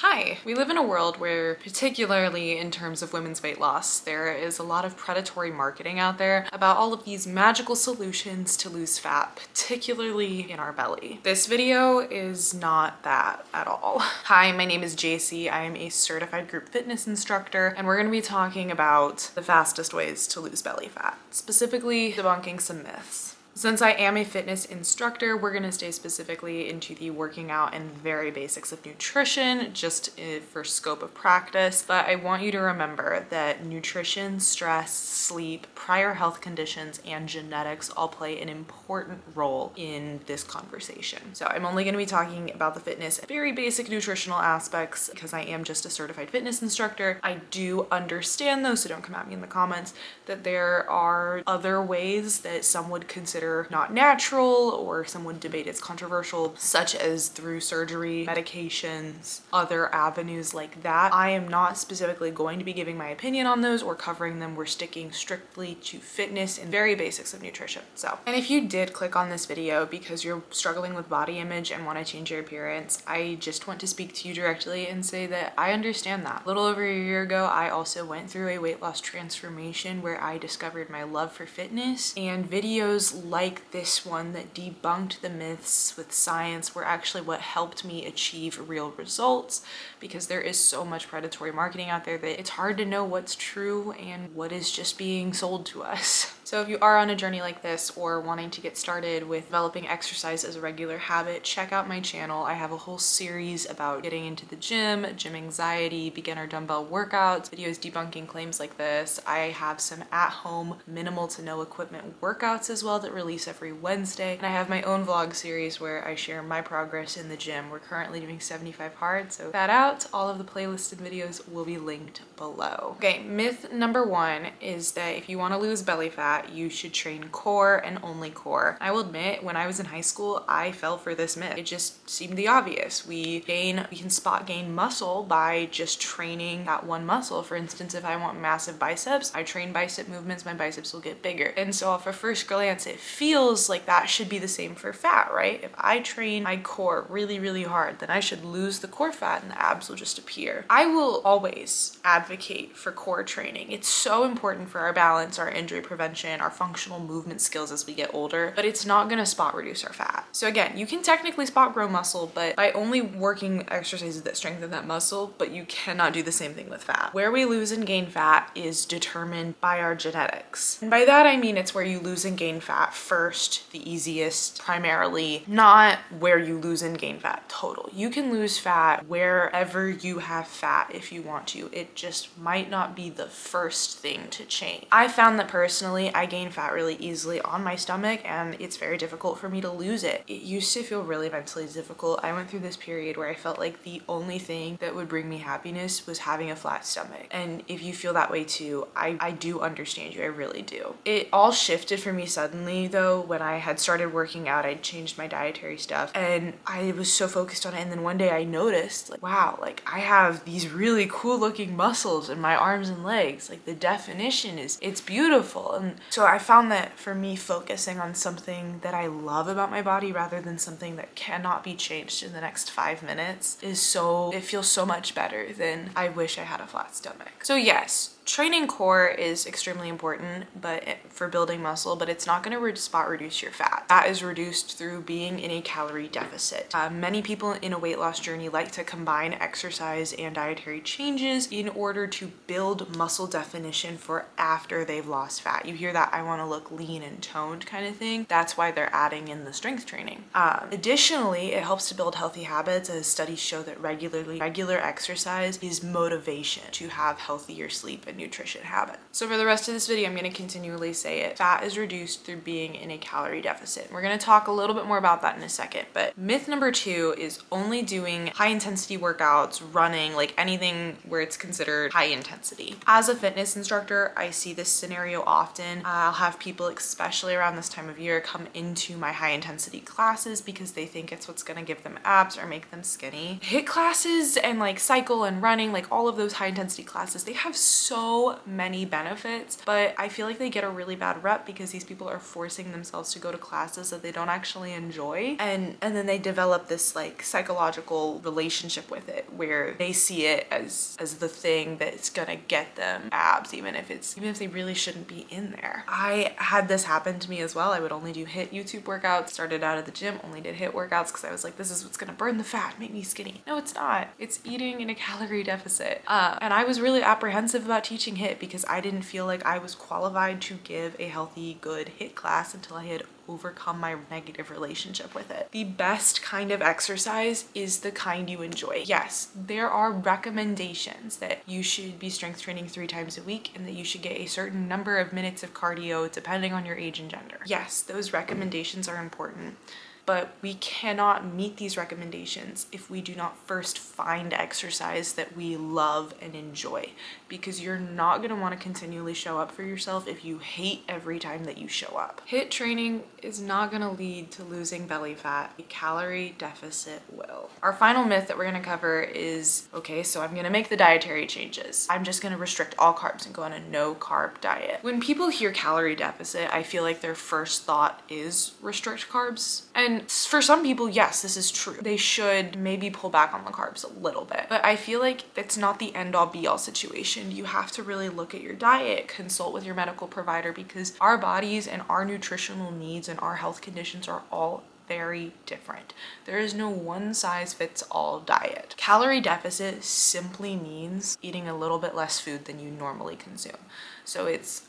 Hi, we live in a world where, particularly in terms of women's weight loss, there is a lot of predatory marketing out there about all of these magical solutions to lose fat, particularly in our belly. This video is not that at all. Hi, my name is JC. I am a certified group fitness instructor, and we're going to be talking about the fastest ways to lose belly fat, specifically debunking some myths. Since I am a fitness instructor, we're going to stay specifically into the working out and very basics of nutrition, just for scope of practice. But I want you to remember that nutrition, stress, sleep, prior health conditions, and genetics all play an important role in this conversation. So I'm only going to be talking about the fitness, very basic nutritional aspects, because I am just a certified fitness instructor. I do understand though, so don't come at me in the comments, that there are other ways that some would consider not natural, or some would debate it's controversial, such as through surgery, medications, other avenues like that. I am not specifically going to be giving my opinion on those or covering them. We're sticking strictly to fitness and very basics of nutrition. And if you did click on this video because you're struggling with body image and want to change your appearance, I just want to speak to you directly and say that I understand that. A little over a year ago, I also went through a weight loss transformation where I discovered my love for fitness, and videos like this one that debunked the myths with science were actually what helped me achieve real results, because there is so much predatory marketing out there that it's hard to know what's true and what is just being sold to us. So if you are on a journey like this or wanting to get started with developing exercise as a regular habit, check out my channel. I have a whole series about getting into the gym anxiety, beginner dumbbell workouts, videos debunking claims like this. I have some at-home minimal to no equipment workouts as well that release every Wednesday. And I have my own vlog series where I share my progress in the gym. We're currently doing 75 hard, so check that out. All of the playlisted videos will be linked below. Okay, myth number one is that if you want to lose belly fat, you should train core and only core. I will admit, when I was in high school, I fell for this myth. It just seemed the obvious. We can spot gain muscle by just training that one muscle. For instance, if I want massive biceps, I train bicep movements, my biceps will get bigger. And so off a first glance, it feels like that should be the same for fat, right? If I train my core really, really hard, then I should lose the core fat and the abs will just appear. I will always advocate for core training. It's so important for our balance, our injury prevention, our functional movement skills as we get older, but it's not going to spot reduce our fat. So again, you can technically spot grow muscle, but by only working exercises that strengthen that muscle, but you cannot do the same thing with fat. Where we lose and gain fat is determined by our genetics. And by that, I mean it's where you lose and gain fat first, the easiest, primarily, not where you lose and gain fat total. You can lose fat wherever you have fat if you want to. It just might not be the first thing to change. I found that personally, I gain fat really easily on my stomach, and it's very difficult for me to lose it. It used to feel really mentally difficult. I went through this period where I felt like the only thing that would bring me happiness was having a flat stomach. And if you feel that way too, I do understand you. I really do. It all shifted for me suddenly though when I had started working out. I'd changed my dietary stuff and I was so focused on it. And then one day I noticed, like, wow, like I have these really cool looking muscles in my arms and legs. Like the definition it's beautiful. And so I found that for me, focusing on something that I love about my body rather than something that cannot be changed in the next 5 minutes it feels so much better than I wish I had a flat stomach. So yes, training core is extremely important for building muscle, but it's not going to spot reduce your fat. That is reduced through being in a calorie deficit. Many people in a weight loss journey like to combine exercise and dietary changes in order to build muscle definition for after they've lost fat. You hear that I want to look lean and toned kind of thing. That's why they're adding in the strength training. Additionally, it helps to build healthy habits, as studies show that regular exercise is motivation to have healthier sleep and nutrition habits. So for the rest of this video, I'm going to continually say it. Fat is reduced through being in a calorie deficit. We're going to talk a little bit more about that in a second, but myth number two is only doing high intensity workouts, running, like anything where it's considered high intensity. As a fitness instructor, I see this scenario often. I'll have people, especially around this time of year, come into my high intensity classes because they think it's what's going to give them abs or make them skinny. HIIT classes and like cycle and running, like all of those high intensity classes, they have so so many benefits, but I feel like they get a really bad rep because these people are forcing themselves to go to classes that they don't actually enjoy, and then they develop this like psychological relationship with it where they see it as the thing that's gonna get them abs, even if they really shouldn't be in there. I had this happen to me as well. I would only do HIIT YouTube workouts, started out at the gym, only did HIIT workouts because I was like, this is what's gonna burn the fat, make me skinny. No, it's not. It's eating in a calorie deficit. And I was really apprehensive about teaching HIIT because I didn't feel like I was qualified to give a healthy, good HIIT class until I had overcome my negative relationship with it. The best kind of exercise is the kind you enjoy. Yes, there are recommendations that you should be strength training 3 times a week and that you should get a certain number of minutes of cardio depending on your age and gender. Yes, those recommendations are important. But we cannot meet these recommendations if we do not first find exercise that we love and enjoy, because you're not going to want to continually show up for yourself if you hate every time that you show up. HIIT training is not going to lead to losing belly fat. A calorie deficit will. Our final myth that we're going to cover is, okay, so I'm going to make the dietary changes. I'm just going to restrict all carbs and go on a no carb diet. When people hear calorie deficit, I feel like their first thought is restrict carbs. And for some people, yes, this is true. They should maybe pull back on the carbs a little bit. But I feel like it's not the end all be all situation. You have to really look at your diet, consult with your medical provider, because our bodies and our nutritional needs and our health conditions are all very different. There is no one size fits all diet. Calorie deficit simply means eating a little bit less food than you normally consume. So it's,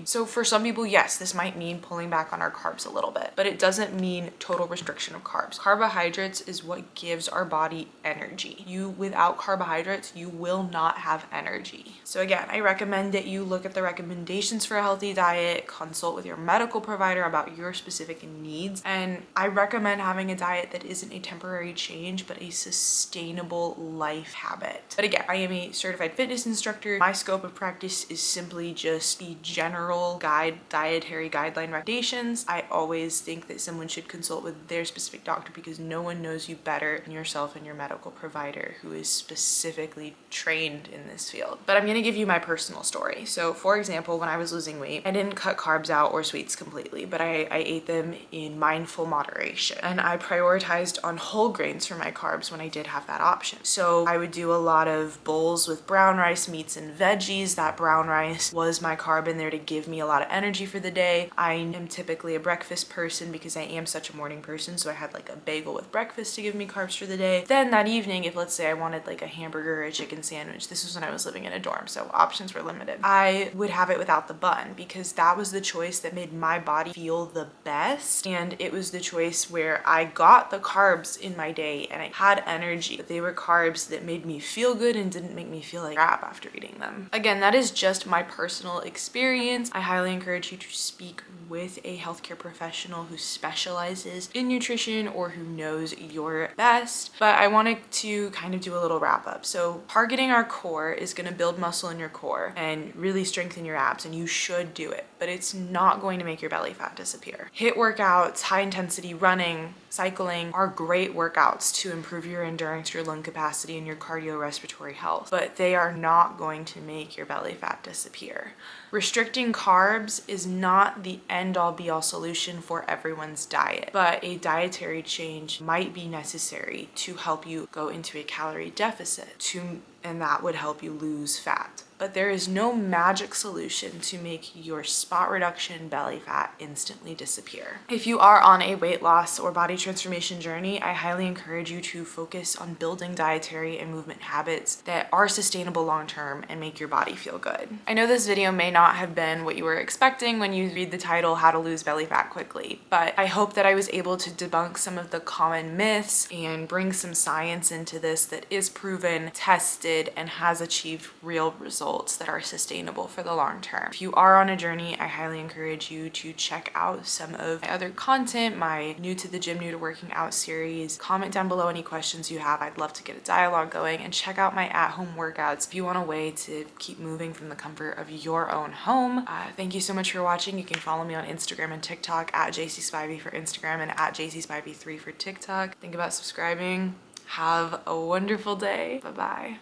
so for some people, yes, this might mean pulling back on our carbs a little bit, but it doesn't mean total restriction of carbs. Carbohydrates is what gives our body energy. Without carbohydrates, you will not have energy. So again, I recommend that you look at the recommendations for a healthy diet, consult with your medical provider about your specific needs, and I recommend having a diet that isn't a temporary change, but a sustainable life habit. But again, I am a certified fitness instructor. My scope of practice is simply just the general dietary guideline recommendations. I always think that someone should consult with their specific doctor because no one knows you better than yourself and your medical provider who is specifically trained in this field. But I'm gonna give you my personal story. So for example, when I was losing weight, I didn't cut carbs out or sweets completely, but I ate them in mindful moderation. And I prioritized on whole grains for my carbs when I did have that option. So I would do a lot of bowls with brown rice, meats, and veggies. That brown rice was my carb in there to give me a lot of energy for the day. I am typically a breakfast person because I am such a morning person, so I had like a bagel with breakfast to give me carbs for the day. Then that evening, if let's say I wanted like a hamburger or a chicken sandwich, this was when I was living in a dorm, so options were limited, I would have it without the bun because that was the choice that made my body feel the best, and it was the choice where I got the carbs in my day and I had energy, but they were carbs that made me feel good and didn't make me feel like crap after eating them. Again, that is just my personal experience. I highly encourage you to speak with a healthcare professional who specializes in nutrition or who knows your best. But I wanted to kind of do a little wrap up. So targeting our core is going to build muscle in your core and really strengthen your abs, and you should do it, but it's not going to make your belly fat disappear. HIIT workouts, high intensity running, cycling are great workouts to improve your endurance, your lung capacity, and your cardiorespiratory health, but they are not going to make your belly fat disappear. Restricting carbs is not the end-all be-all solution for everyone's diet, but a dietary change might be necessary to help you go into a calorie deficit, and that would help you lose fat. But there is no magic solution to make your spot reduction belly fat instantly disappear. If you are on a weight loss or body transformation journey, I highly encourage you to focus on building dietary and movement habits that are sustainable long-term and make your body feel good. I know this video may not have been what you were expecting when you read the title, How to Lose Belly Fat Quickly, but I hope that I was able to debunk some of the common myths and bring some science into this that is proven, tested, and has achieved real results that are sustainable for the long term. If you are on a journey, I highly encourage you to check out some of my other content, my New to the Gym, New to Working Out series. Comment down below any questions you have. I'd love to get a dialogue going, and check out my at-home workouts if you want a way to keep moving from the comfort of your own home. Thank you so much for watching. You can follow me on Instagram and TikTok at JCSpivey for Instagram and at JCSpivey3 for TikTok. Think about subscribing. Have a wonderful day. Bye-bye.